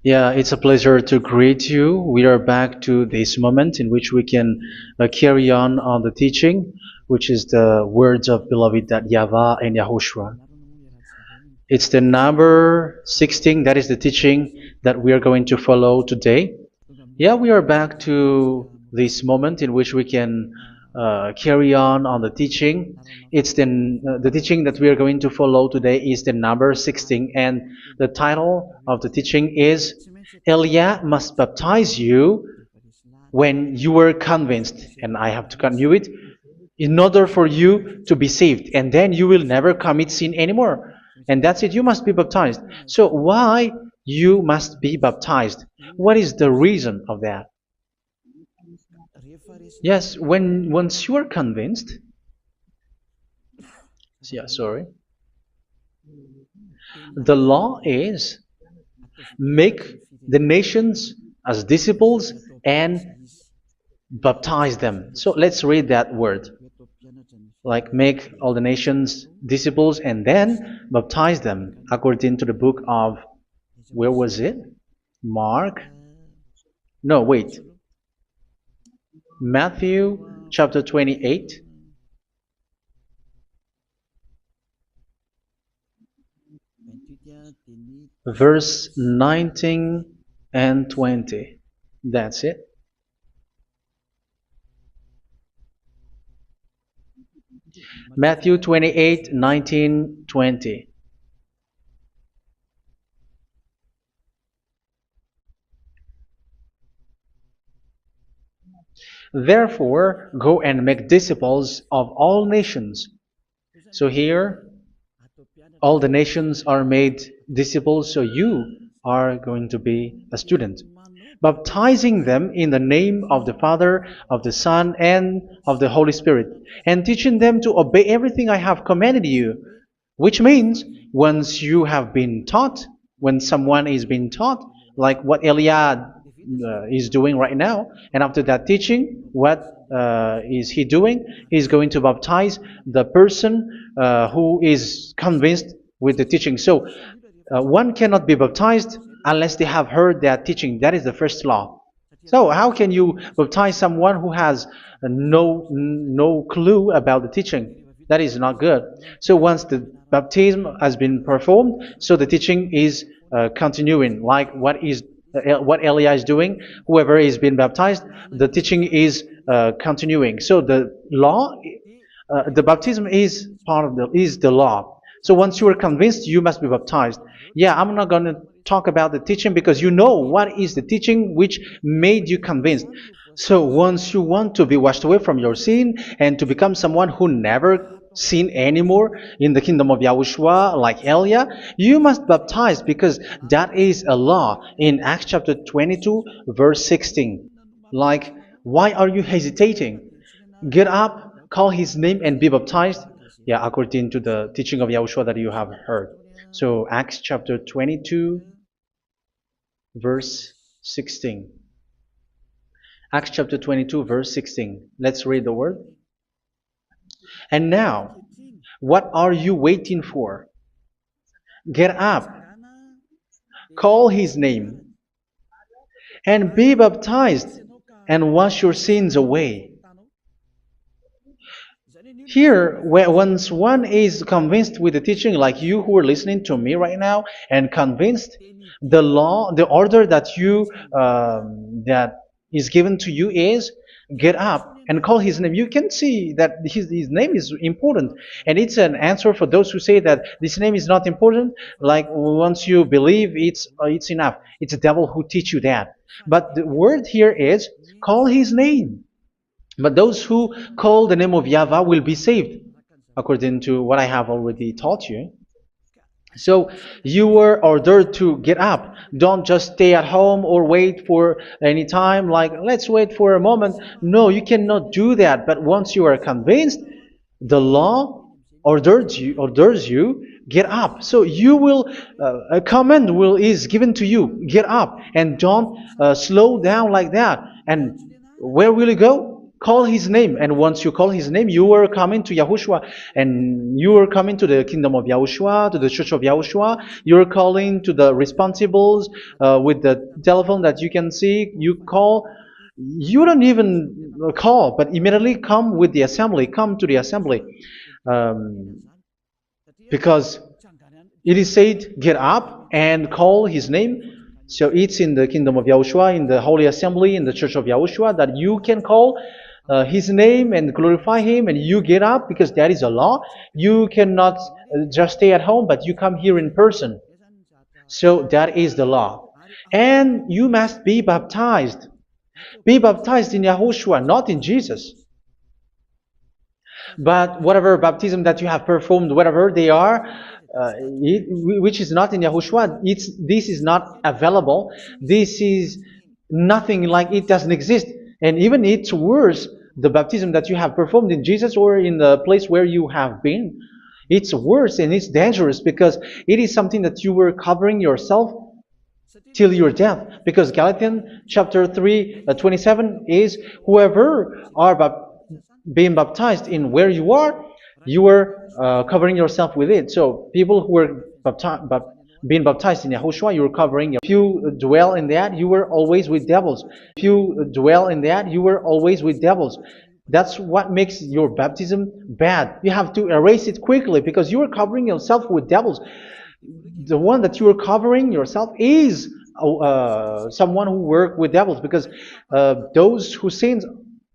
Yeah, it's a pleasure to greet you. We are back to this moment in which we can carry on the teaching, which is the words of beloved that YAHVAH and YAHOSHUA. It's the number 16, that is the teaching that we are going to follow today. Yeah, we are back to this moment in which we can carry on the teaching. It's the teaching that we are going to follow today is the number 16, and the title of the teaching is Elia must baptize you when you were convinced, and I have to continue it, in order for you to be saved, and then you will never commit sin anymore. And that's it, you must be baptized. So why you must be baptized? What is the reason of that? Yes, when once you are convinced, yeah, sorry, the law is make the nations as disciples and baptize them. So let's read that word. Like make all the nations disciples and then baptize them according to the book of, where was it? Mark? No, wait. Matthew chapter 28. Verse 19 and 20. That's it. Matthew 28, 19, 20. Therefore, go and make disciples of all nations. So here, all the nations are made disciples, so you are going to be a student. Baptizing them in the name of the Father, of the Son, and of the Holy Spirit, and teaching them to obey everything I have commanded you. Which means, once you have been taught, when someone is being taught, like what Elia is doing right now, and after that teaching, what is he doing? He's going to baptize the person who is convinced with the teaching. So one cannot be baptized unless they have heard that teaching. That is the first law. So how can you baptize someone who has no clue about the teaching? That is not good. So once the baptism has been performed, so the teaching is continuing, like what Elia is doing. Whoever is being baptized, the teaching is continuing. So the law, the baptism is part of the law. So once you are convinced, you must be baptized. Yeah, I'm not going to talk about the teaching because you know what is the teaching which made you convinced. So once you want to be washed away from your sin and to become someone who never sin anymore in the kingdom of Yahushua, like Elia, you must baptize because that is a law in Acts chapter 22, verse 16. Like, why are you hesitating? Get up, call his name, and be baptized. Yeah, according to the teaching of Yahushua that you have heard. So Acts chapter 22, verse 16. Acts chapter 22, verse 16. Let's read the word. And now, what are you waiting for? Get up, call his name, and be baptized, and wash your sins away. Here, once one is convinced with the teaching, like you who are listening to me right now, and convinced, the law, the order that that is given to you is get up and call his name. You can see that his name is important, and it's an answer for those who say that this name is not important. Like once you believe, it's enough. It's the devil who teach you that. But the word here is call his name. But those who call the name of YAHVAH will be saved, according to what I have already taught you. So you were ordered to get up. Don't just stay at home or wait for any time, like let's wait for a moment. No, you cannot do that. But once you are convinced, the law orders you get up. So you will a command is given to you, get up, and don't slow down like that. And where will you go? call his name. And once you call his name, you are coming to Yahushua. And you are coming to the kingdom of Yahushua, to the church of Yahushua. You're calling to the responsibles with the telephone that you can see. You call. You don't even call, but immediately come with the assembly. Come to the assembly. Um, because it is said, get up and call his name. So it's in the kingdom of Yahushua, in the holy assembly, in the church of Yahushua, that you can call his name and glorify him, and you get up because that is a law. You cannot just stay at home, but you come here in person. So that is the law. And you must be baptized. Be baptized in Yahushua, not in Jesus. But whatever baptism that you have performed, whatever they are, which is not in Yahushua, this is not available. This is nothing, like it doesn't exist. And even it's worse, the baptism that you have performed in Jesus or in the place where you have been. It's worse and it's dangerous because it is something that you were covering yourself till your death. Because Galatians chapter 3, 27 is, whoever are being baptized in where you are covering yourself with it. So people who were being baptized in Yahushua, you were covering. If you dwell in that, you were always with devils. If you dwell in that, you were always with devils. That's what makes your baptism bad. You have to erase it quickly because you are covering yourself with devils. The one that you are covering yourself is someone who worked with devils, because those who sins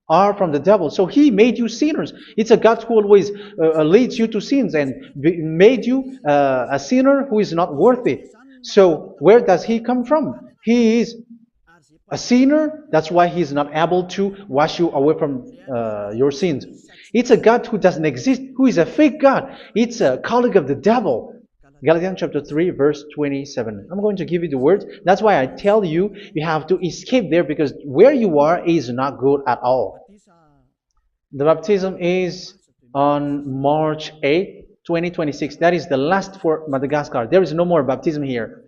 are from the devil. So he made you sinners. It's a God who always leads you to sins and made you a sinner who is not worthy. So where does he come from? He is a sinner. That's why he is not able to wash you away from your sins. It's a God who doesn't exist, who is a fake God. It's a colleague of the devil. Galatians chapter 3, verse 27. I'm going to give you the words. That's why I tell you, you have to escape there, because where you are is not good at all. The baptism is on March 8, 2026. That is the last for Madagascar. There is no more baptism here.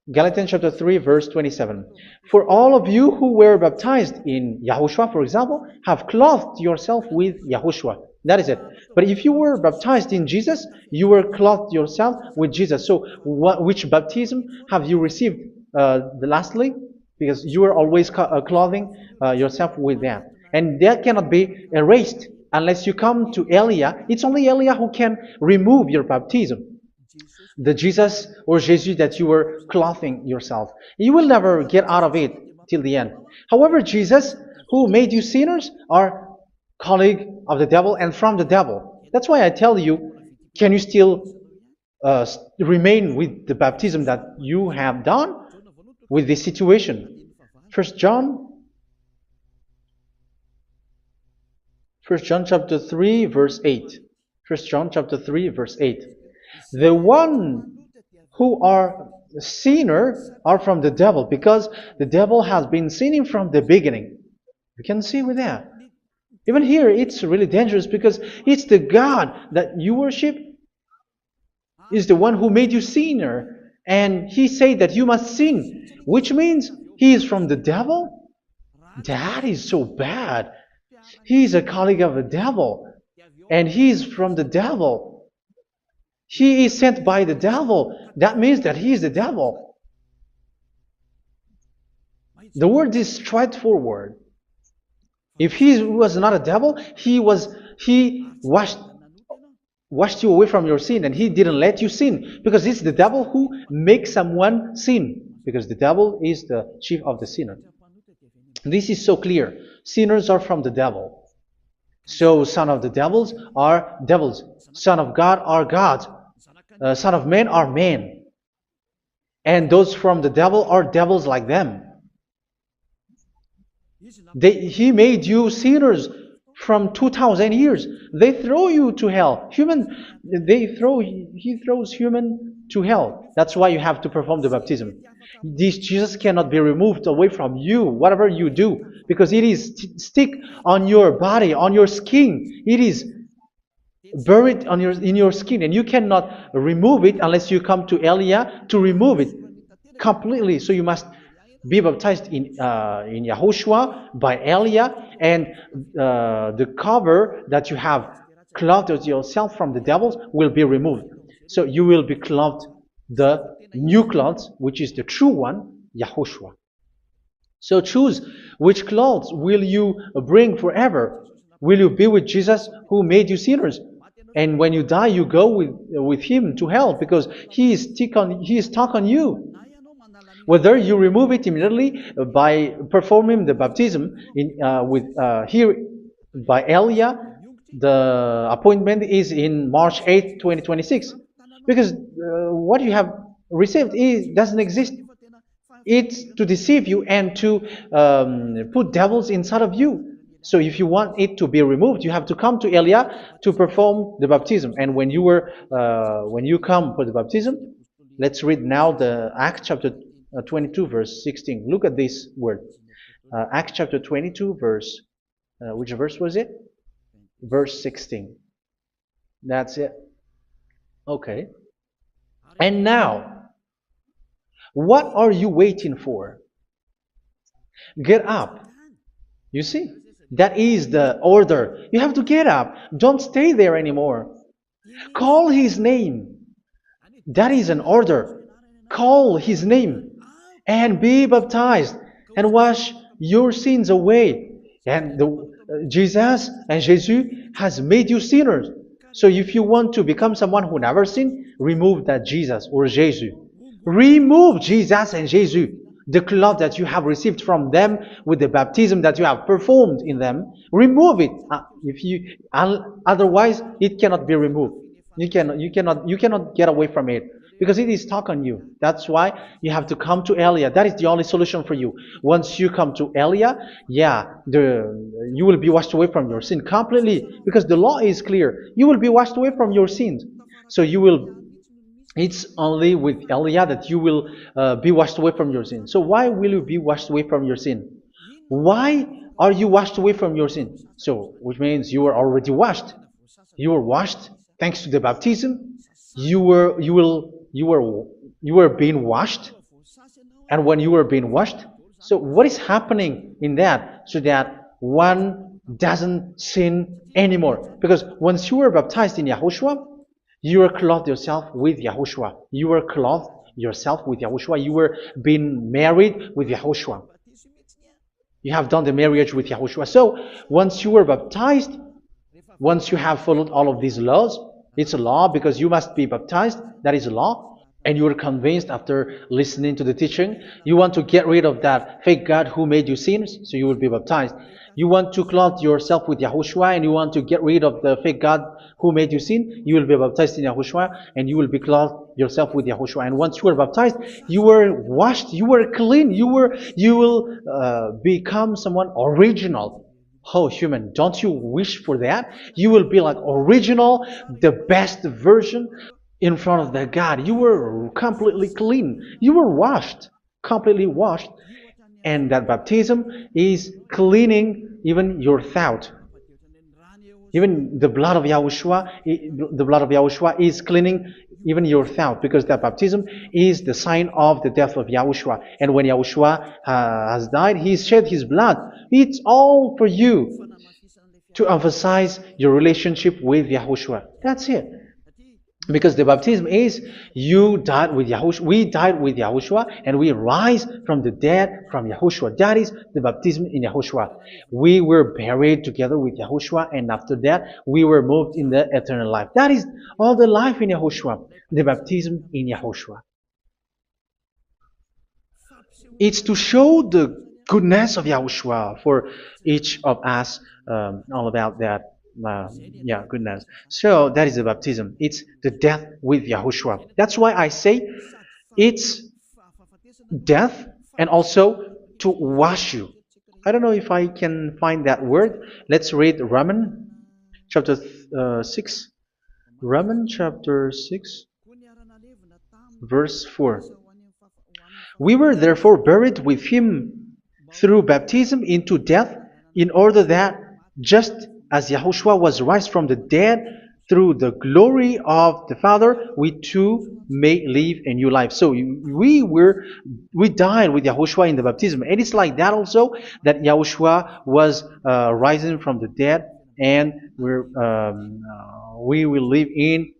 Galatians chapter 3, verse 27. For all of you who were baptized in Yahushua, for example, have clothed yourself with Yahushua. That is it. But if you were baptized in Jesus, you were clothed yourself with Jesus. So which baptism have you received lastly? Because you are always clothing yourself with that. And that cannot be erased unless you come to Elia. It's only Elia who can remove your baptism. The Jesus or Jesus that you were clothing yourself. You will never get out of it till the end. However, Jesus, who made you sinners, are colleague of the devil and from the devil. That's why I tell you, can you still remain with the baptism that you have done with this situation? First John chapter 3, verse 8. First John chapter 3, verse 8. The one who are sinner are from the devil, because the devil has been sinning from the beginning. You can see with that. Even here, it's really dangerous because it's the God that you worship is the one who made you sinner. And he said that you must sin, which means he is from the devil. That is so bad. He is a colleague of the devil. And he is from the devil. He is sent by the devil. That means that he is the devil. The word is straightforward. If he was not a devil, he washed you away from your sin, and he didn't let you sin, because it's the devil who makes someone sin, because the devil is the chief of the sinner. This is so clear. Sinners are from the devil. So son of the devils are devils. Son of God are gods. Son of men are men. And those from the devil are devils like them. He made you sinners from 2,000 years. They throw you to hell. He throws human to hell. That's why you have to perform the baptism. This Jesus cannot be removed away from you, whatever you do, because it is stick on your body, on your skin. It is buried in your skin, and you cannot remove it unless you come to Elia to remove it completely. So you must be baptized in Yahushua by Elia, and the cover that you have clothed yourself from the devils will be removed. So you will be clothed the new clothes, which is the true one, Yahushua. So choose which clothes will you bring forever. Will you be with Jesus who made you sinners? And when you die, you go with him to hell because he is stuck on you. Whether you remove it immediately by performing the baptism here by Elia, the appointment is in March 8th, 2026. Because what you have received doesn't exist. It's to deceive you and to put devils inside of you. So if you want it to be removed, you have to come to Elia to perform the baptism. And when you come for the baptism, let's read now the Acts chapter 22 verse 16. Look at this word. Acts chapter 22 verse, which verse was it? Verse 16. That's it. Okay. And now, what are you waiting for? Get up. You see, that is the order. You have to get up. Don't stay there anymore. Call his name. That is an order. Call his name and be baptized and wash your sins away. And Jesus has made you sinners. So if you want to become someone who never sinned, remove that Jesus or Jesus. Remove Jesus and Jesus, the cloth that you have received from them with the baptism that you have performed in them. Remove it. Otherwise, it cannot be removed. You cannot get away from it because it is stuck on you. That's why you have to come to Elia. That is the only solution for you. Once you come to Elia, you will be washed away from your sin completely because the law is clear. You will be washed away from your sins. So it's only with Elia that you will be washed away from your sin. So why will you be washed away from your sin? Why are you washed away from your sin? So, which means you were already washed. You were washed thanks to the baptism. You were being washed, and when you were being washed, so what is happening in that? So that one doesn't sin anymore. Because once you were baptized in Yahushua, you were clothed yourself with Yahushua. You were clothed yourself with Yahushua. You were being married with Yahushua. You have done the marriage with Yahushua. So once you were baptized, once you have followed all of these laws, it's a law because you must be baptized. That is a law. And you are convinced after listening to the teaching, you want to get rid of that fake God who made you sinners, so you will be baptized. You want to clothe yourself with Yahushua and you want to get rid of the fake God who made you sin, you will be baptized in Yahushua and you will be clothed yourself with Yahushua. And once you are baptized, you were washed, you were clean, you will become someone original. Oh, human, don't you wish for that? You will be like original, the best version in front of the God. You were completely clean. You were washed, completely washed. And that baptism is cleaning even your thought. Even the blood of Yahushua is cleaning even your thought, because that baptism is the sign of the death of Yahushua. And when Yahushua has died, he shed his blood. It's all for you to emphasize your relationship with Yahushua. That's it. Because the baptism is you died with Yahushua, we died with Yahushua, and we rise from the dead from Yahushua. That is the baptism in Yahushua. We were buried together with Yahushua, and after that we were moved in the eternal life. That is all the life in Yahushua, the baptism in Yahushua. It's to show the goodness of Yahushua for each of us, all about that. Goodness. So that is the baptism. It's the death with Yahushua. That's why I say it's death and also to wash you. I don't know if I can find that word. Let's read Romans chapter 6. Romans chapter 6, verse 4. We were therefore buried with him through baptism into death, in order that just as Yahushua was raised from the dead through the glory of the Father, we too may live a new life. So we died with Yahushua in the baptism, and it's like that also that Yahushua was rising from the dead, and we will live in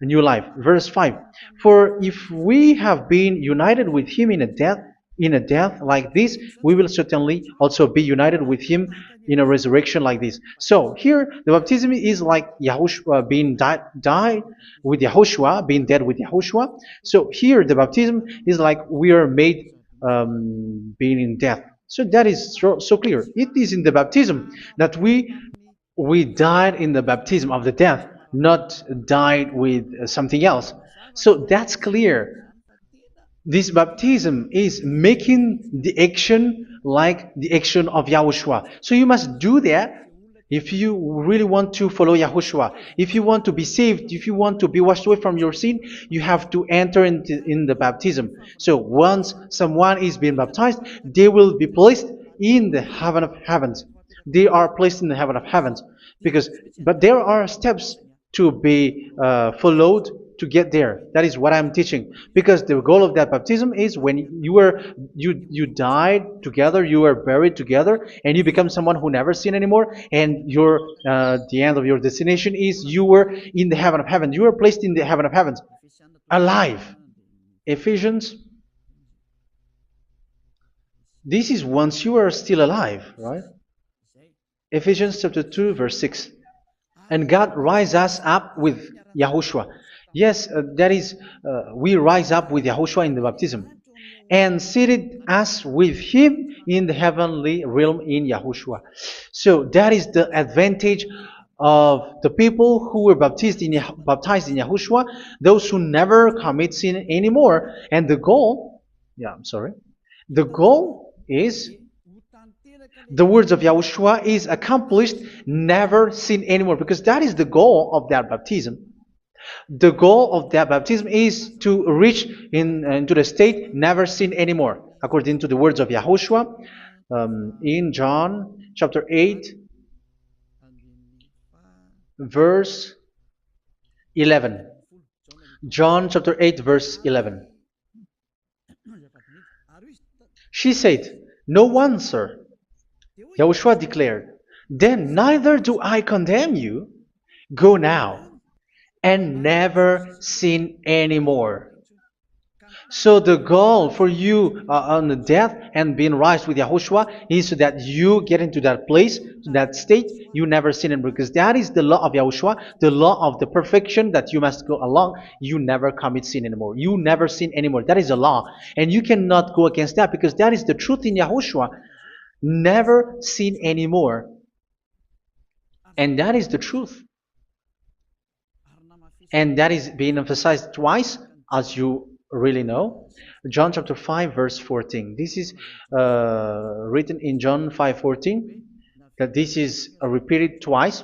a new life. Verse 5. For if we have been united with him in a death like this, we will certainly also be united with him in a resurrection like this. So here the baptism is like Yahushua being died with Yahushua, being dead with Yahushua. So here the baptism is like we are made being in death. So that is so clear. It is in the baptism that we died in the baptism of the death, not died with something else. So that's clear. This baptism is making the action like the action of Yahushua. So you must do that if you really want to follow Yahushua. If you want to be saved, if you want to be washed away from your sin, you have to enter in the baptism. So once someone is being baptized, they will be placed in the heaven of heavens. They are placed in the heaven of heavens but there are steps to be followed to get there. That is what I'm teaching. Because the goal of that baptism is when you died together, you were buried together, and you become someone who never sin anymore. And the end of your destination is you were in the heaven of heaven. You were placed in the heaven of heavens, alive. Ephesians. This is once you are still alive, right? Ephesians chapter 2, verse 6. And God rise us up with Yahushua. Yes, that is, we rise up with Yahushua in the baptism. And seated us with Him in the heavenly realm in Yahushua. So that is the advantage of the people who were baptized in Yahushua, those who never commit sin anymore. And the goal, the goal is the words of Yahushua is accomplished, never sin anymore, because that is the goal of that baptism. The goal of that baptism is to reach into the state never sin anymore, according to the words of Yahushua in John chapter 8, verse 11. John chapter 8, verse 11. She said, "No one, sir." Yahushua declared, "Then neither do I condemn you. Go now and never sin anymore." So the goal for you on the death and being raised with Yahushua is so that you get into that place, to that state, you never sin anymore. Because that is the law of Yahushua, the law of the perfection that you must go along. You never commit sin anymore. You never sin anymore. That is a law. And you cannot go against that because that is the truth in Yahushua. Never sin anymore. And that is the truth. And that is being emphasized twice, as you really know. John chapter 5, verse 14. This is written in John 5:14. That this is repeated twice.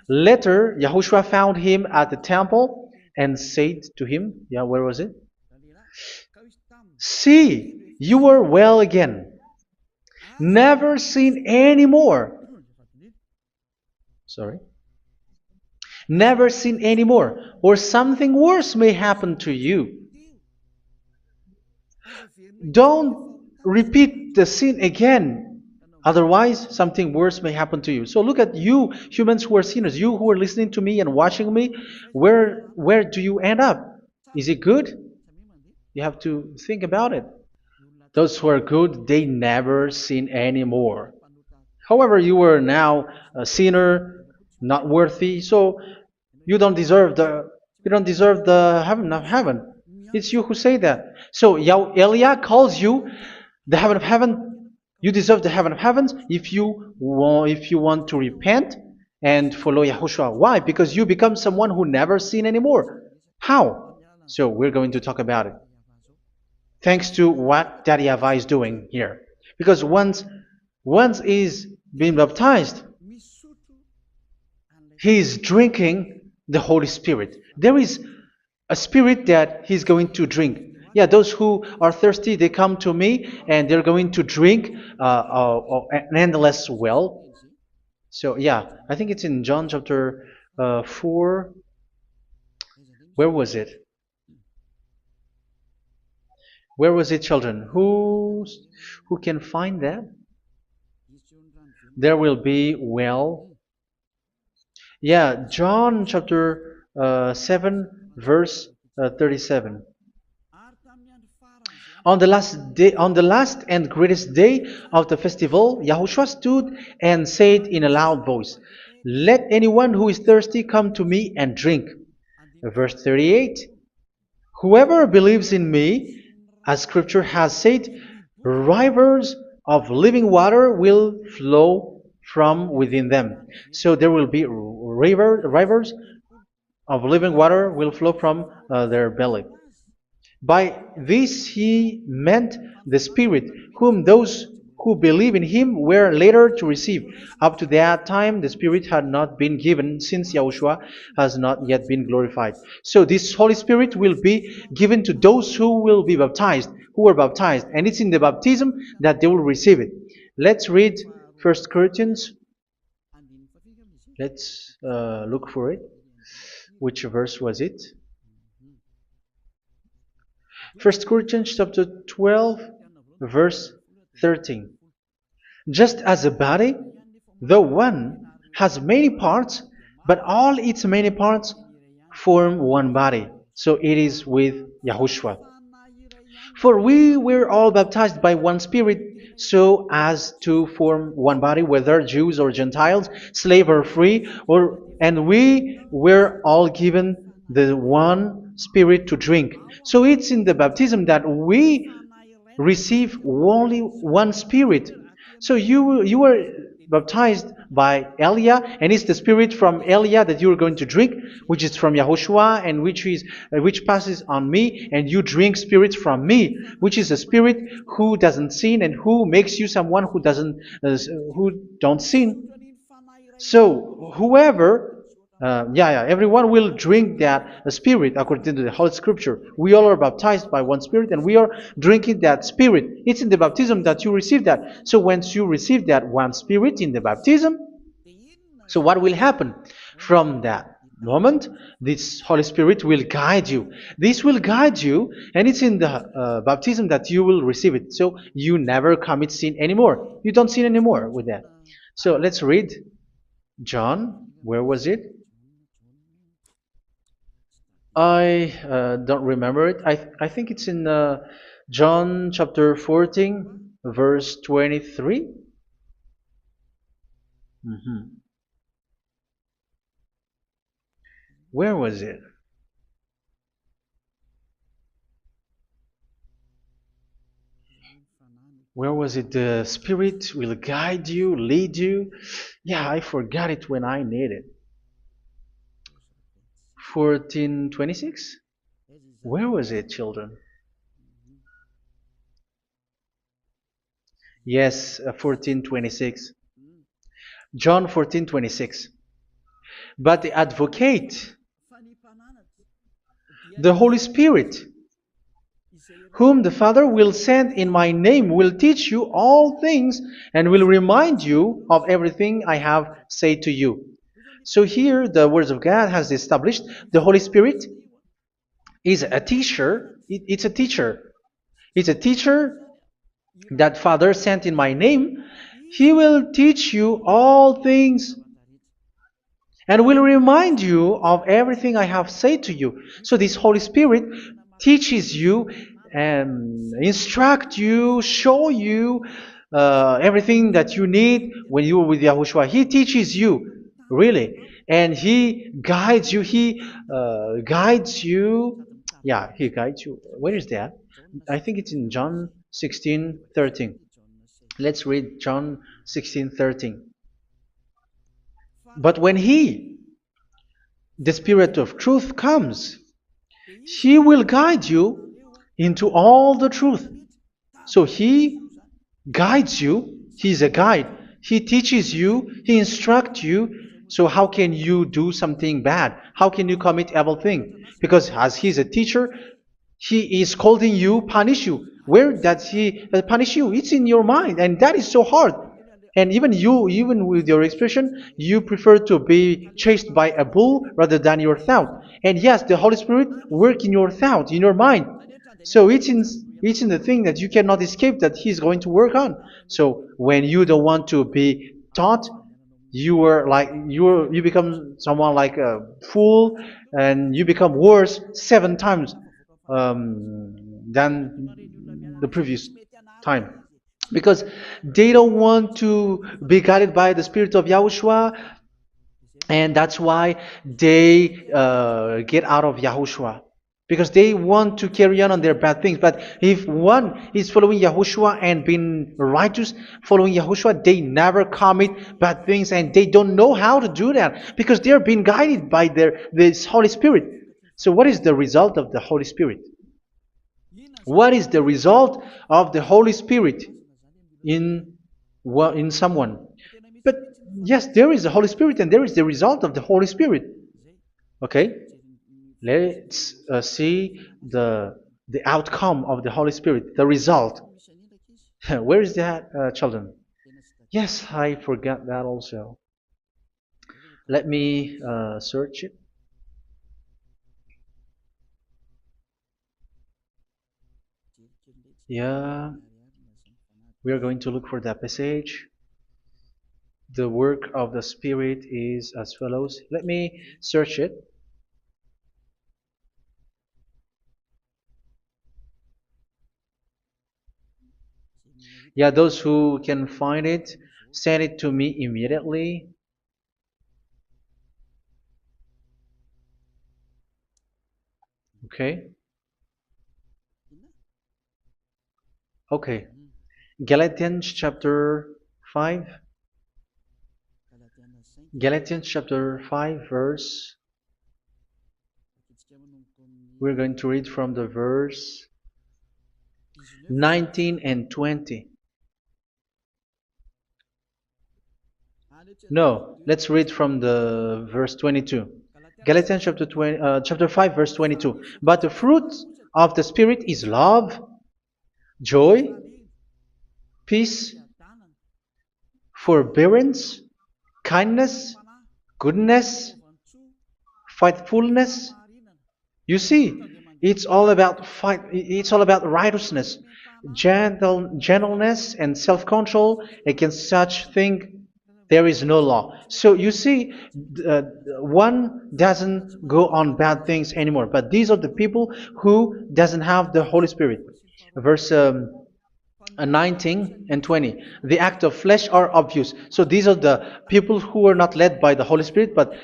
Later, Yahushua found him at the temple and said to him, where was it? "See, you are well again. Never sin anymore." Never sin anymore, or something worse may happen to you. Don't repeat the sin again. Otherwise, something worse may happen to you. So look at you, humans who are sinners, you who are listening to me and watching me. Where do you end up? Is it good? You have to think about it. Those who are good, they never sin anymore. However, you are now a sinner, not worthy, so you don't deserve the heaven of heaven. It's you who say that. So Elia calls you the heaven of heaven. You deserve the heaven of heavens if you want to repent and follow Yahushua. Why? Because you become someone who never sin anymore. How? So we're going to talk about it. Thanks to what Daddy YAHVAH is doing here. Because once is being baptized, he is drinking the Holy Spirit. There is a spirit that he's going to drink. Yeah, those who are thirsty, they come to me and they're going to drink an endless well. So yeah, I think it's in John chapter 4. Where was it? Where was it, children? Who can find that? There will be, well, yeah, John chapter 7, verse 37. On the last and greatest day of the festival, Yahushua stood and said in a loud voice, "Let anyone who is thirsty come to me and drink." Verse 38, "Whoever believes in me, as Scripture has said, rivers of living water will flow from within them." So there will be rivers of living water will flow from their belly. By this he meant the Spirit, whom those who believe in him were later to receive. Up to that time, the Spirit had not been given, since Yahushua has not yet been glorified. So this Holy Spirit will be given to those who will be baptized, who are baptized, and it's in the baptism that they will receive it. Let's read 1 Corinthians. Let's look for it. Which verse was it? 1 Corinthians chapter 12, verse 13. Just as a body, though one, has many parts, but all its many parts form one body. So it is with Yahushua. For we were all baptized by one Spirit, so as to form one body, whether Jews or Gentiles, slave or free, and we were all given the one Spirit to drink. So it's in the baptism that we receive only one Spirit. So you were baptized by Elia, and it's the Spirit from Elia that you are going to drink, which is from Yahushua, and which passes on me, and you drink Spirit from me, which is a Spirit who doesn't sin and who makes you someone who don't sin. So whoever everyone will drink that Spirit according to the Holy Scripture. We all are baptized by one Spirit, and we are drinking that Spirit. It's in the baptism that you receive that. So once you receive that one Spirit in the baptism, so what will happen? From that moment, this Holy Spirit will guide you. This will guide you, and it's in the baptism that you will receive it. So you never commit sin anymore. You don't sin anymore with that. So let's read John. Where was it? I don't remember it. I think it's in John chapter 14, verse 23. Where was it? Where was it? The Spirit will guide you, lead you. Yeah, I forgot it when I need it. 14:26? Where was it, children? Yes, 14:26. John 14:26. But the Advocate, the Holy Spirit, whom the Father will send in my name, will teach you all things and will remind you of everything I have said to you. So here the words of God has established the Holy Spirit is a teacher. It's a teacher. It's a teacher that Father sent in my name. He will teach you all things and will remind you of everything I have said to you. So this Holy Spirit teaches you and instruct you, show you everything that you need when you are with Yahushua. He teaches you, really. And He guides you. He guides you. Yeah, He guides you. Where is that? I think it's in John 16:13. Let's read John 16:13. But when He, the Spirit of truth, comes, He will guide you into all the truth. So He guides you. He's a guide. He teaches you. He instructs you. So how can you do something bad? How can you commit evil thing? Because as He's a teacher, He is scolding you, punish you. Where does He punish you? It's in your mind, and that is so hard. And even you, even with your expression, you prefer to be chased by a bull rather than your thought. And yes, the Holy Spirit work in your thought, in your mind. So it's in the thing that you cannot escape that He's going to work on. So when you don't want to be taught, you become someone like a fool, and you become worse 7 times than the previous time, because they don't want to be guided by the spirit of Yahushua, and that's why they get out of Yahushua, because they want to carry on their bad things. But if one is following Yahushua and being righteous, following Yahushua, they never commit bad things, and they don't know how to do that because they are being guided by this Holy Spirit. So what is the result of the Holy Spirit? What is the result of the Holy Spirit in in someone? But yes, there is the Holy Spirit, and there is the result of the Holy Spirit. Okay, let's see the outcome of the Holy Spirit, the result. Where is that, children? Yes, I forgot that also. Let me search it. Yeah, we are going to look for that passage. The work of the Spirit is as follows. Let me search it. Yeah, those who can find it, send it to me immediately. Okay. Okay. Galatians chapter 5. Galatians chapter 5, verse. We're going to read from the verse 19 and 20. No, let's read from the verse 22. Galatians chapter 5, verse 22. But the fruit of the Spirit is love, joy, peace, forbearance, kindness, goodness, faithfulness. You see, it's all about fight. It's all about righteousness, gentleness, and self-control. Against such thing, there is no law. So you see, uh, one doesn't go on bad things anymore. But these are the people who doesn't have the Holy Spirit. Verse 19 and 20. The act of flesh are obvious. So these are the people who are not led by the Holy Spirit, but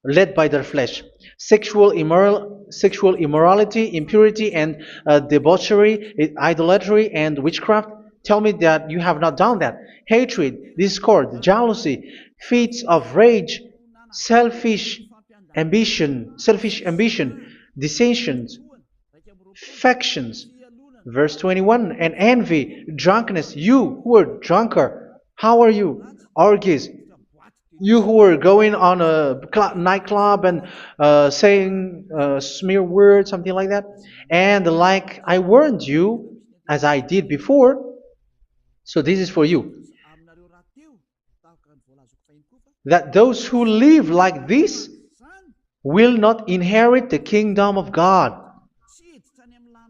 led by their flesh. Sexual immorality, impurity, and debauchery, idolatry, and witchcraft. Tell me that you have not done that. Hatred, discord, jealousy, fits of rage, selfish ambition, dissensions, factions. Verse 21, and envy, drunkenness. You who are drunkard, how are you? Orgies. You who are going on a nightclub and saying smear words, something like that. And like I warned you, as I did before, so this is for you, that those who live like this will not inherit the kingdom of God.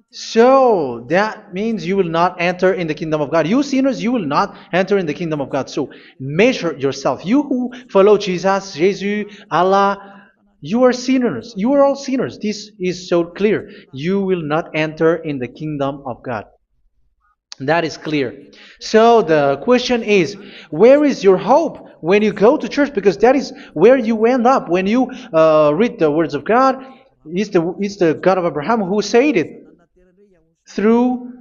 So that means you will not enter in the kingdom of God. You sinners, you will not enter in the kingdom of God. So measure yourself. You who follow Jesus, Allah, you are sinners. You are all sinners. This is so clear. You will not enter in the kingdom of God. That is clear. So the question is, where is your hope when you go to church? Because that is where you end up when you read the words of God. It's the God of Abraham who said it through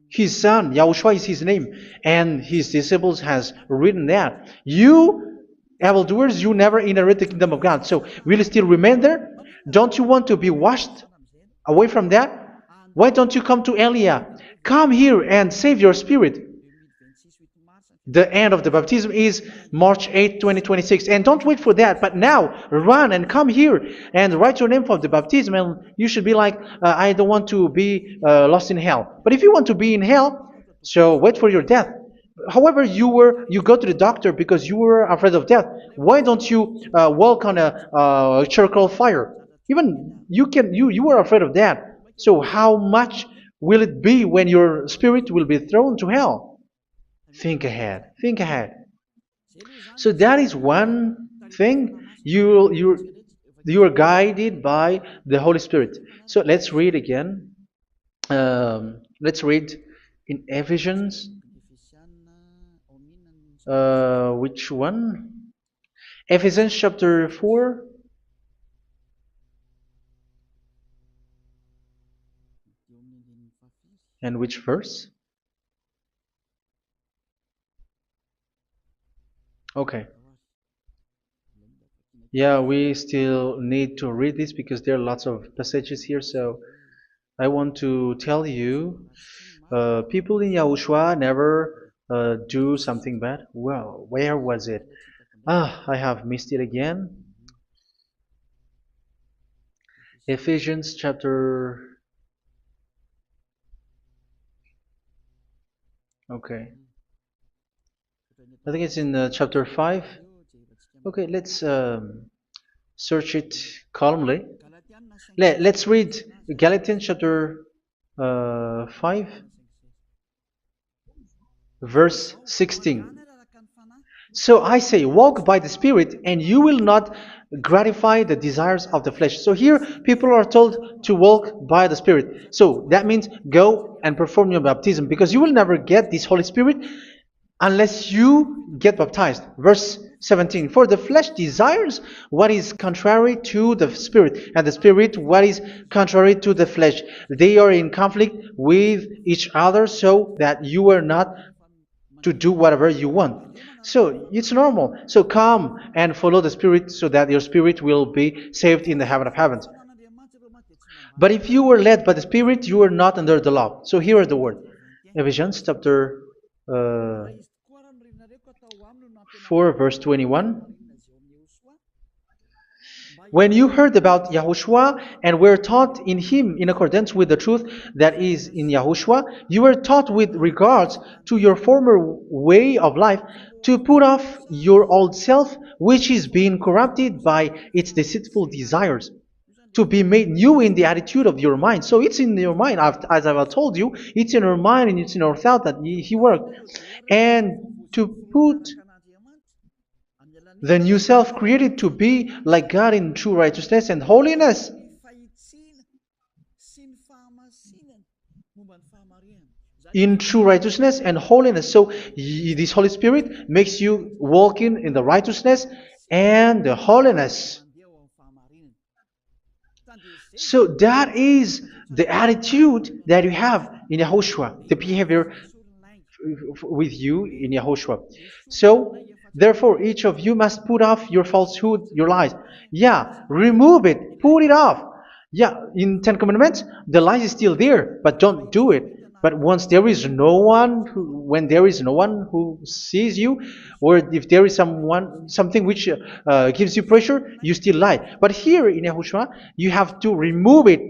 his son. Yahushua is his name, and his disciples has written that. You evildoers, you never inherit the kingdom of God. So will you still remain there? Don't you want to be washed away from that? Why don't you come to Elia? Come here and save your spirit. The end of the baptism is March 8th, 2026. And don't wait for that, but now run and come here and write your name for the baptism. And you should be like, I don't want to be lost in hell. But if you want to be in hell, so wait for your death. However, you go to the doctor because you were afraid of death. Why don't you walk on a charcoal fire? Even you were afraid of that. So how much will it be when your spirit will be thrown to hell? Think ahead. Think ahead. So that is one thing. You are guided by the Holy Spirit. So let's read again. Let's read in Ephesians. Which one? Ephesians chapter 4. And which verse? Okay. Yeah, we still need to read this because there are lots of passages here. So I want to tell you, people in Yahushua never do something bad. Well, where was it? I have missed it again. Ephesians chapter. Okay. I think it's in chapter 5. Okay, let's search it calmly. Let's read Galatians chapter 5, verse 16. So I say, walk by the Spirit, and you will not gratify the desires of the flesh. So here, people are told to walk by the Spirit. So that means go and perform your baptism, because you will never get this Holy Spirit unless you get baptized. Verse 17. For the flesh desires what is contrary to the Spirit, and the Spirit what is contrary to the flesh. They are in conflict with each other, so that you are not to do whatever you want. So it's normal. So come and follow the Spirit so that your spirit will be saved in the heaven of heavens. But if you were led by the Spirit, you are not under the law. So here are the word. Ephesians chapter 4 verse 21. When you heard about Yahushua and were taught in him in accordance with the truth that is in Yahushua, you were taught with regards to your former way of life to put off your old self, which is being corrupted by its deceitful desires, to be made new in the attitude of your mind. So it's in your mind, as I've told you, it's in our mind and it's in our thought that he worked. And to put the new self created to be like God in true righteousness and holiness. In true righteousness and holiness. So this Holy Spirit makes you walking in the righteousness and the holiness. So that is the attitude that you have in Yahushua, the behavior with you in Yahushua. So, therefore, each of you must put off your falsehood, your lies. Yeah, remove it, put it off. Yeah, in Ten Commandments, the lie is still there, but don't do it. But once there is no one, when there is no one who sees you, or if there is something which gives you pressure, you still lie. But here in Yahushua, you have to remove it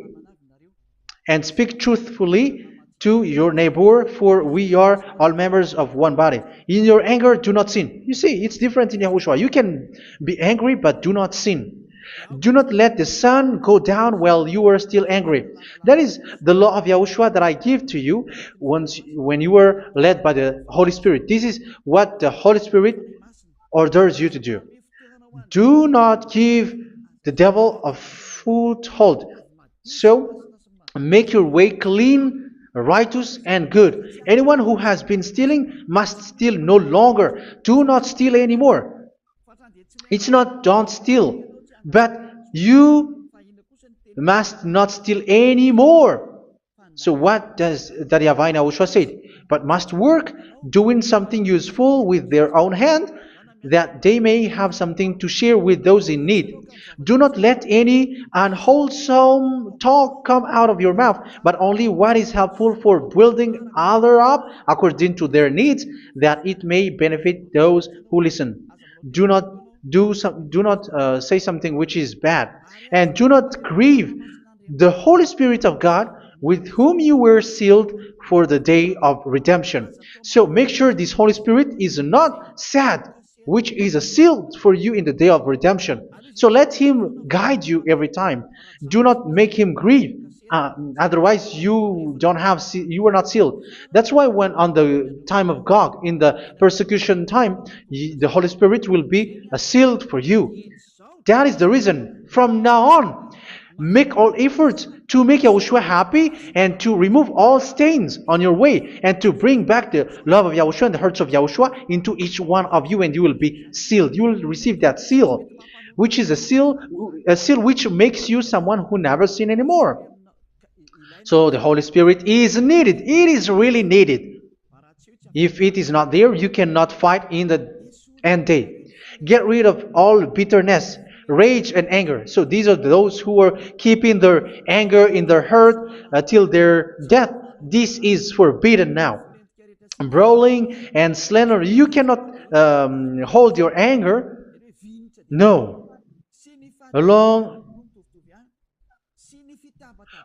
and speak truthfully to your neighbor, for we are all members of one body. In your anger, do not sin. You see, it's different in Yahushua. You can be angry, but do not sin. Do not let the sun go down while you are still angry. That is the law of Yahushua that I give to you when you were led by the Holy Spirit. This is what the Holy Spirit orders you to do. Do not give the devil a foothold. So, make your way clean, righteous, and good. Anyone who has been stealing must steal no longer. Do not steal anymore. It's not don't steal, but you must not steal anymore. So what does the YAHVAH YAHOSHUA say? But must work, doing something useful with their own hand, that they may have something to share with those in need. Do not let any unwholesome talk come out of your mouth, but only what is helpful for building others up according to their needs, that it may benefit those who listen. Do not say something which is bad, and do not grieve the Holy Spirit of God, with whom you were sealed for the day of redemption. So make sure this Holy Spirit is not sad, which is a seal for you in the day of redemption. So let Him guide you every time. Do not make Him grieve. Otherwise, you are not sealed. That's why when on the time of God, in the persecution time, the Holy Spirit will be a sealed for you. That is the reason. From now on, make all efforts to make Yahushua happy and to remove all stains on your way and to bring back the love of Yahushua and the hearts of Yahushua into each one of you, and you will be sealed. You will receive that seal, which is a seal which makes you someone who never sin anymore. So the Holy Spirit is needed. It is really needed. If it is not there, you cannot fight in the end day. Get rid of all bitterness, rage, and anger. So these are those who are keeping their anger in their heart till their death. This is forbidden now. Brawling and slander. You cannot hold your anger. No.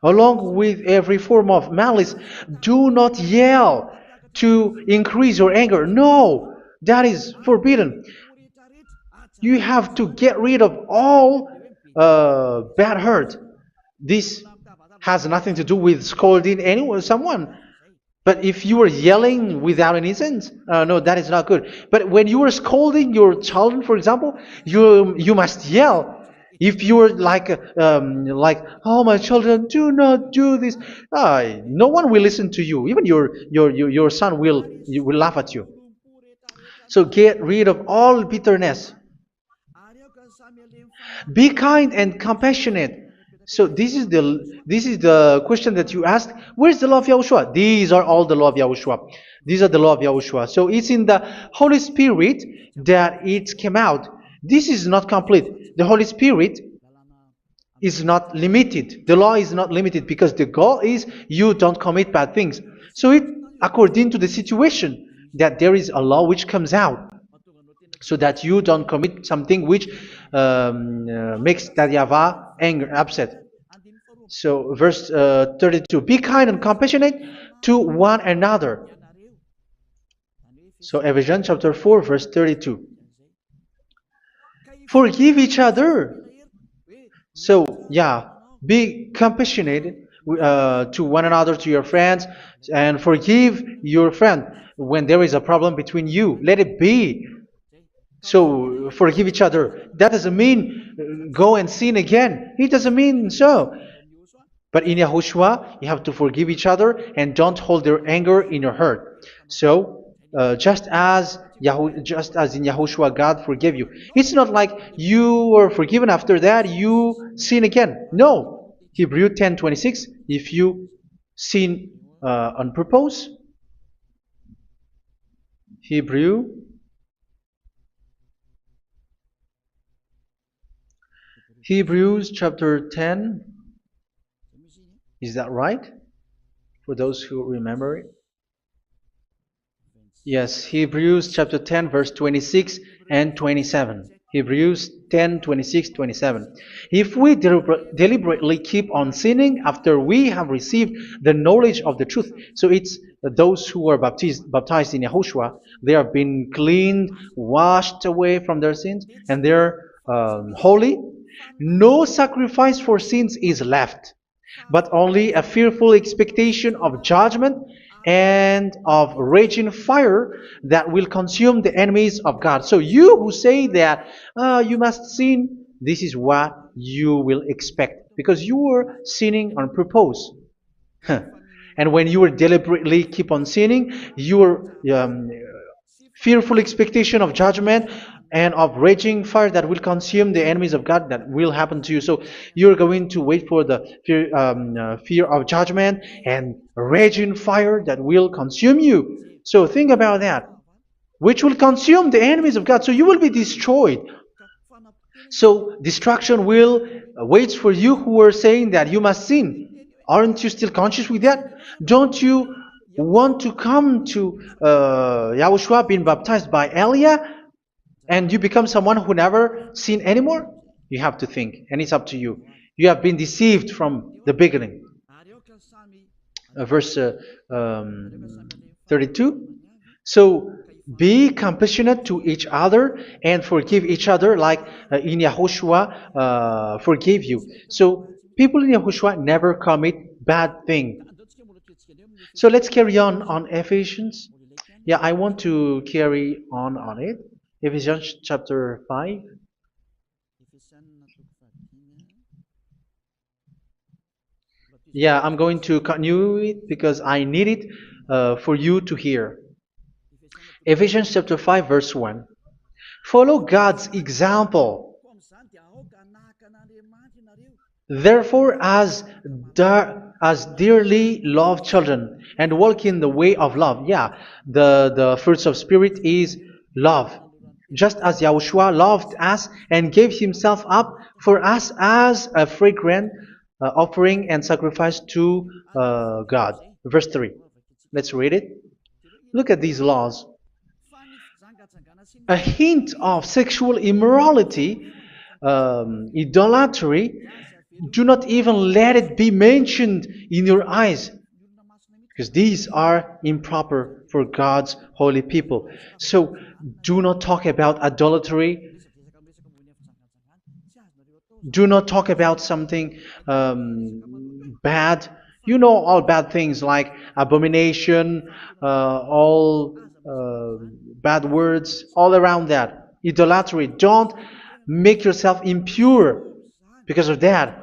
Along with every form of malice, do not yell to increase your anger. No, that is forbidden. You have to get rid of all bad hurt. This has nothing to do with scolding someone. But if you were yelling without any sense, no, that is not good. But when you were scolding your children, for example, you must yell. If you were like, oh my children, do not do this, no one will listen to you. Even your son will laugh at you. So get rid of all bitterness. Be kind and compassionate. So this is the question that you asked. Where's the law of Yahushua? These are all the law of Yahushua. These are the law of Yahushua. So it's in the Holy Spirit that it came out. This is not complete. The Holy Spirit is not limited. The law is not limited because the goal is you don't commit bad things. So it according to the situation that there is a law which comes out, so that you don't commit something which makes that YAHVAH angry, upset. So verse 32, be kind and compassionate to one another. So Ephesians chapter 4 verse 32. Forgive each other. So yeah, be compassionate to one another, to your friends, and forgive your friend when there is a problem between you. Let it be. So forgive each other. That doesn't mean go and sin again. It doesn't mean so. But in Yahushua, you have to forgive each other and don't hold their anger in your heart. So just as in Yahushua, God forgave you. It's not like you were forgiven after that you sin again. No. Hebrew 10:26. If you sin on purpose, Hebrews chapter 10. Is that right? For those who remember it? Yes, Hebrews chapter 10 verse 26 and 27. Hebrews 10, 26, 27. If we deliberately keep on sinning after we have received the knowledge of the truth, so it's those who are baptized in Yahushua, they have been cleaned, washed away from their sins, and they're holy. No sacrifice for sins is left, but only a fearful expectation of judgment and of raging fire that will consume the enemies of God. So you who say that you must sin, this is what you will expect, because you were sinning on purpose. And when you were deliberately keep on sinning, your fearful expectation of judgment and of raging fire that will consume the enemies of God, that will happen to you. So you're going to wait for the fear of judgment and raging fire that will consume you. So think about that, which will consume the enemies of God. So you will be destroyed. So destruction will wait for you who are saying that you must sin. Aren't you still conscious with that? Don't you want to come to Yahushua, being baptized by Elia, and you become someone who never sin anymore? You have to think, and it's up to you. You have been deceived from the beginning. verse 32. So be compassionate to each other and forgive each other like in Yahushua forgave you. So people in Yahushua never commit bad thing. So let's carry on Ephesians. Yeah, I want to carry on it. Ephesians chapter 5. Yeah, I'm going to continue it because I need it for you to hear. Ephesians chapter 5, verse 1. Follow God's example. Therefore, as dearly loved children, and walk in the way of love. Yeah, the fruits of spirit is love. Just as Yahushua loved us and gave himself up for us as a fragrant offering and sacrifice to God. Verse 3. Let's read it. Look at these laws. A hint of sexual immorality, idolatry, do not even let it be mentioned in your eyes, because these are improper for God's holy people. So do not talk about idolatry. Do not talk about something bad. You know all bad things like abomination, all bad words, all around that. Idolatry. Don't make yourself impure because of that.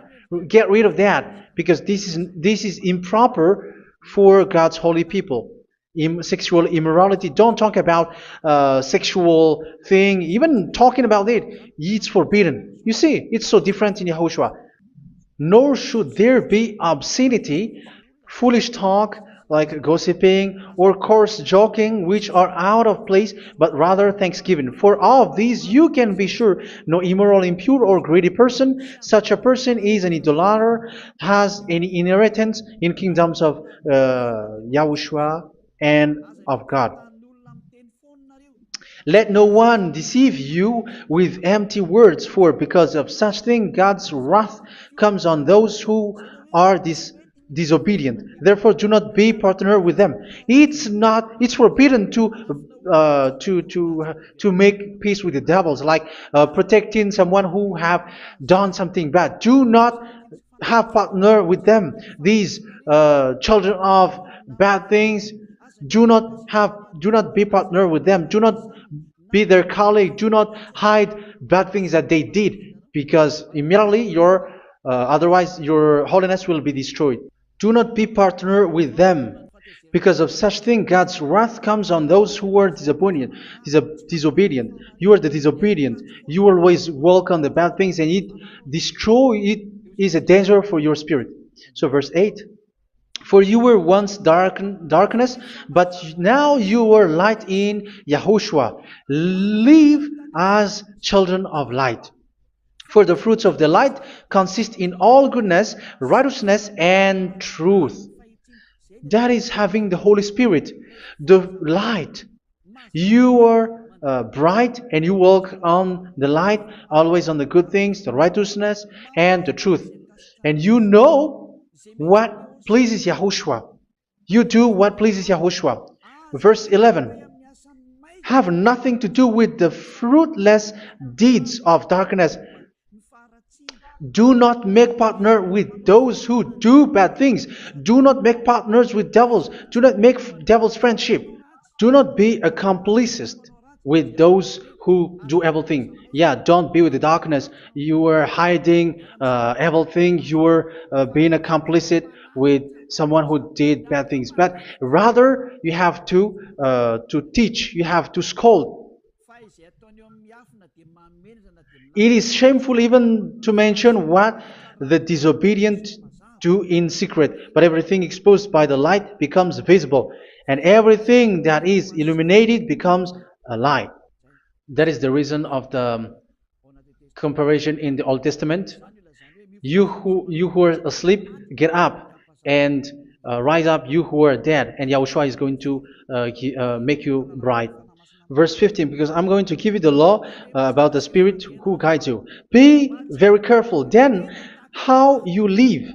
Get rid of that because this is improper for God's holy people. Sexual immorality. Don't talk about sexual thing. Even talking about it, it's forbidden. You see, it's so different in Yahushua. Nor should there be obscenity, foolish talk like gossiping or coarse joking, which are out of place, but rather thanksgiving. For of these you can be sure: no immoral, impure, or greedy person, such a person is an idolater, has any inheritance in kingdoms of Yahushua and of God. Let no one deceive you with empty words, for because of such thing God's wrath comes on those who are disobedient. Therefore, do not be partner with them. It's forbidden to make peace with the devils, like protecting someone who have done something bad. Do not have partner with them. These children of bad things, do not be partner with them. Do not be their colleague. Do not hide bad things that they did, because immediately otherwise your holiness will be destroyed. Do not be partner with them. Because of such thing, God's wrath comes on those who are disobedient. You are the disobedient. You always walk on the bad things, and it is a danger for your spirit. So verse 8. For you were once darkness, but now you are light in Yahushua. Live as children of light. For the fruits of the light consist in all goodness, righteousness, and truth. That is having the Holy Spirit, the light. You are bright and you walk on the light, always on the good things, the righteousness, and the truth. And you know what pleases Yahushua. You do what pleases Yahushua. Verse 11. Have nothing to do with the fruitless deeds of darkness. Do not make partner with those who do bad things. Do not make partners with devils. Do not make devils friendship. Do not be accomplices with those who do evil thing. Yeah, don't be with the darkness. You are hiding evil thing. You are being a complicit with someone who did bad things. But rather, you have to teach. You have to scold. It is shameful even to mention what the disobedient do in secret, but everything exposed by the light becomes visible, and everything that is illuminated becomes a light. That is the reason of the comparison in the Old Testament. You who are asleep, get up and rise up, you who are dead, and Yahushua is going to make you bright. Verse 15, because I'm going to give you the law about the Spirit who guides you. Be very careful then how you live,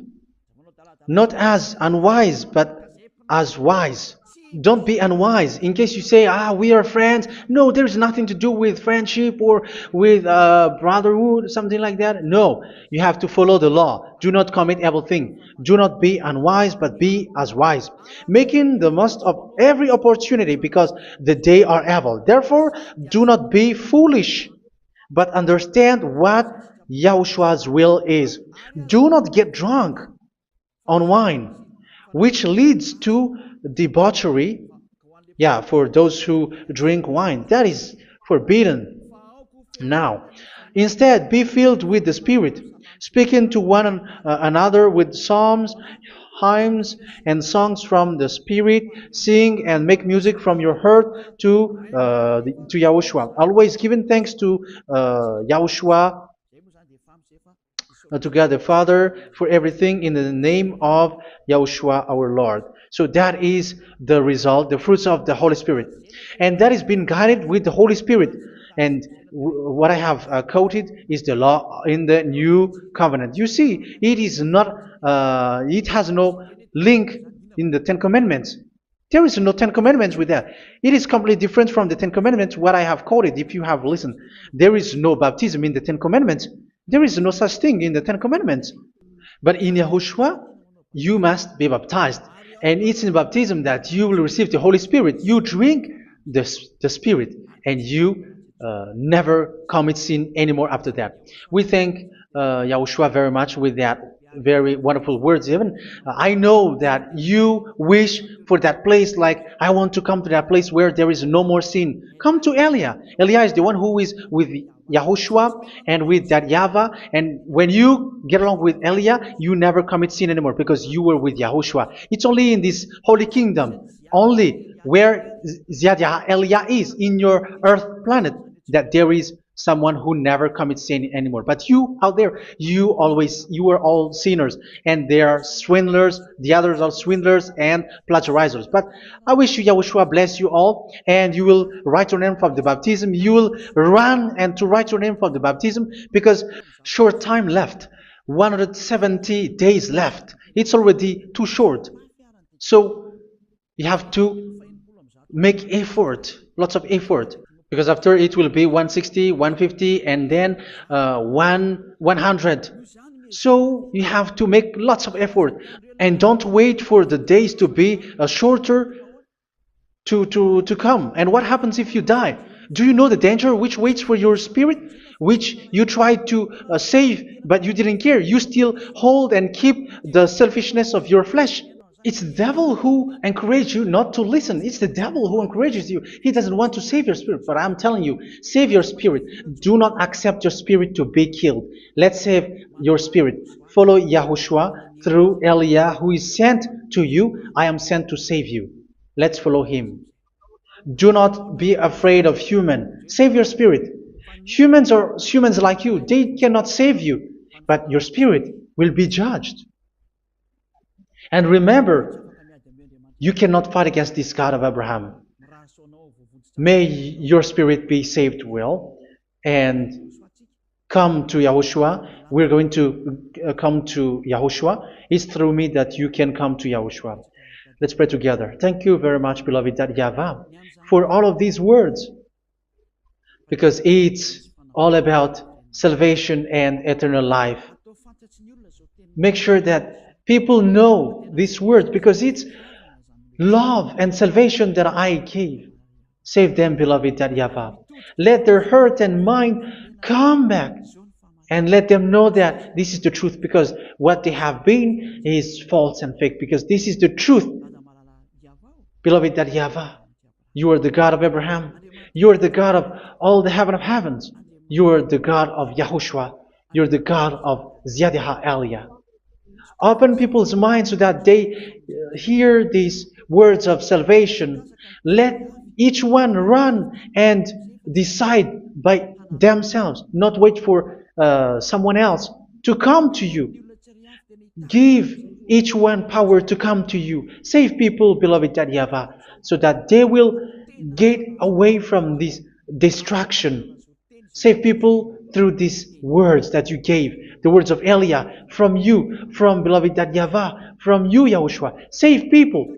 not as unwise, but as wise. Don't be unwise. In case you say, we are friends. No, there's nothing to do with friendship or with brotherhood, something like that. No, you have to follow the law. Do not commit evil thing. Do not be unwise, but be as wise, making the most of every opportunity because the day are evil. Therefore, do not be foolish, but understand what Yahushua's will is. Do not get drunk on wine, which leads to debauchery. Yeah, for those who drink wine, that is forbidden now. Instead, be filled with the Spirit, speaking to one another with psalms, hymns, and songs from the Spirit. Sing and make music from your heart to Yahushua. Always giving thanks to Yahushua, to God the Father for everything in the name of Yahushua our Lord. So that is the result, the fruits of the Holy Spirit. And that is being guided with the Holy Spirit. And what I have quoted is the law in the new covenant. You see, it is not, it has no link in the Ten Commandments. There is no Ten Commandments with that. It is completely different from the Ten Commandments, what I have quoted, if you have listened. There is no baptism in the Ten Commandments. There is no such thing in the Ten Commandments. But in Yahushua, you must be baptized. And it's in baptism that you will receive the Holy Spirit. You drink the Spirit, and you never commit sin anymore after that. We thank Yahushua very much with that very wonderful words. Even I know that you wish for that place, like I want to come to that place where there is no more sin. Come to Elia. Elia is the one who is with Yahushua and with that YAHVAH, and when you get along with Elia, you never commit sin anymore because you were with Yahushua. It's only in this holy kingdom, only where Ziyadah Elia is, in your earth planet, that there is someone who never commits sin anymore. But you out there, you are all sinners, and they are swindlers. The others are swindlers and plagiarizers. But I wish you, Yahushua, bless you all, and you will write your name for the baptism. You will run and to write your name for the baptism, because short time left, 170 days left. It's already too short. So you have to make effort, lots of effort, because after it will be 160, 150, and then 100. So you have to make lots of effort, and don't wait for the days to be shorter to come. And what happens if you die? Do you know the danger which waits for your spirit, which you tried to save, but you didn't care? You still hold and keep the selfishness of your flesh. It's the devil who encourages you not to listen. It's the devil who encourages you. He doesn't want to save your spirit. But I'm telling you, save your spirit. Do not accept your spirit to be killed. Let's save your spirit. Follow Yahushua through Elia, who is sent to you. I am sent to save you. Let's follow him. Do not be afraid of human. Save your spirit. Humans are humans like you. They cannot save you. But your spirit will be judged. And remember, you cannot fight against this God of Abraham. May your spirit be saved well and come to Yahushua. We're going to come to Yahushua. It's through me that you can come to Yahushua. Let's pray together. Thank you very much, beloved YAHVAH, for all of these words, because it's all about salvation and eternal life. Make sure that people know these words, because it's love and salvation that I gave. Save them, beloved YAHVAH. Let their heart and mind come back, and let them know that this is the truth, because what they have been is false and fake, because this is the truth. Beloved YAHVAH, you are the God of Abraham. You are the God of all the heaven of heavens. You are the God of Yahushua. You are the God of Ziyadah Elia. Open people's minds so that they hear these words of salvation. Let each one run and decide by themselves, not wait for someone else to come to you. Give each one power to come to you. Save people, beloved YAHVAH, so that they will get away from this distraction. Save people through these words that you gave, the words of Elia, from you, from beloved YAHVAH, from you, Yahushua. Save people.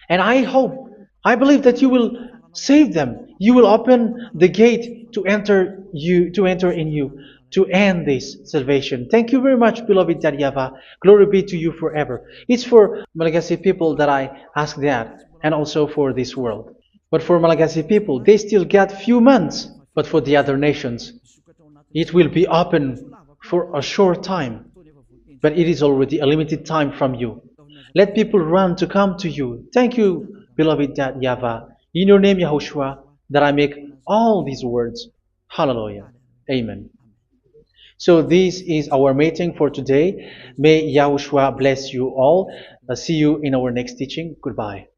And I hope, I believe that you will save them. You will open the gate to enter in you, to end this salvation. Thank you very much, beloved Dad Yava. Glory be to you forever. It's for Malagasy people that I ask that, and also for this world. But for Malagasy people, they still get few months. But for the other nations, it will be open for a short time, but it is already a limited time from you. Let people run to come to you. Thank you, beloved Dad Yava. In your name, Yahushua, that I make all these words. Hallelujah. Amen. So this is our meeting for today. May Yahushua bless you all. See you in our next teaching. Goodbye.